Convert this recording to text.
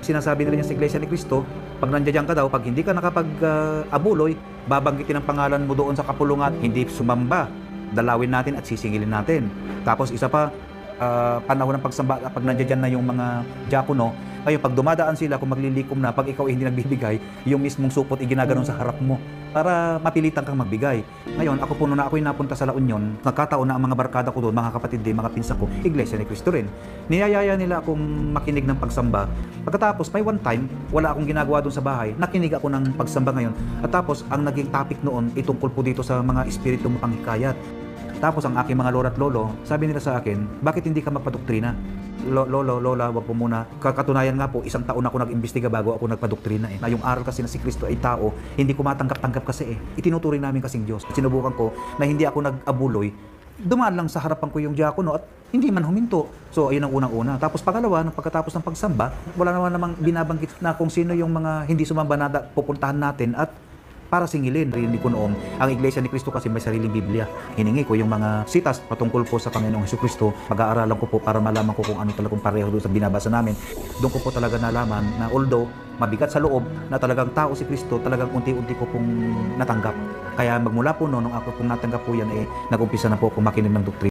sinasabi nila niya sa Iglesia ni Cristo, pag nandiyan ka daw, pag hindi ka nakapag-abuloy, babanggitin ang pangalan mo doon sa kapulungan, hindi sumamba, dalawin natin at sisingilin natin. Tapos isa pa, panahon ng pagsamba, pag nandiyan na yung mga diakono, ngayon pag dumadaan sila, kung maglilikom na, pag ikaw hindi nagbibigay, yung mismong supot iginaganon sa harap mo para mapilitan kang magbigay. Ngayon, ako po nung ako'y napunta sa La Union, nagkataon na ang mga barkada ko doon, mga kapatid din, mga pinsa ko, Iglesia ni Cristo rin. Niyayaya nila akong makinig ng pagsamba. Pagkatapos, may one time, wala akong ginagawa doon sa bahay, nakinig ako ng pagsamba ngayon. At tapos, ang naging topic noon, itungkol po dito sa mga espiritu mo panghikayat. Tapos ang aking mga lolo at lolo, sabi nila sa akin, bakit hindi ka magpadoktrina? Lolo, lola, wag po muna. Katunayan nga po, 1 taon ako nag-imbestiga bago ako nagpadoktrina eh. Na yung aral kasi na si Kristo ay tao, hindi ko matanggap-tanggap kasi eh. Itinuturing namin kasing Diyos. Sinubukan ko na hindi ako nag-abuloy. Dumaan lang sa harapan ko yung diakono at hindi man huminto. So, ayun ang unang-una. Tapos pangalawa, pagkatapos ng pagsamba, wala naman namang binabanggit na kung sino yung mga hindi sumamba na pupuntahan natin at para singilin. Rinig ko noon, ang Iglesia ni Cristo kasi may sariling Biblia. Hiningi ko yung mga sitas patungkol po sa Panginoong Jesucristo. Pag-aaralan ko po para malaman ko kung ano talagang pareho doon sa binabasa namin. Doon ko po talaga nalaman na although mabigat sa loob na talagang tao si Cristo, talagang unti-unti ko pong natanggap. Kaya magmula po noon, nung ako pong natanggap po yan, nag-umpisa na po akong makinig ng doktrina.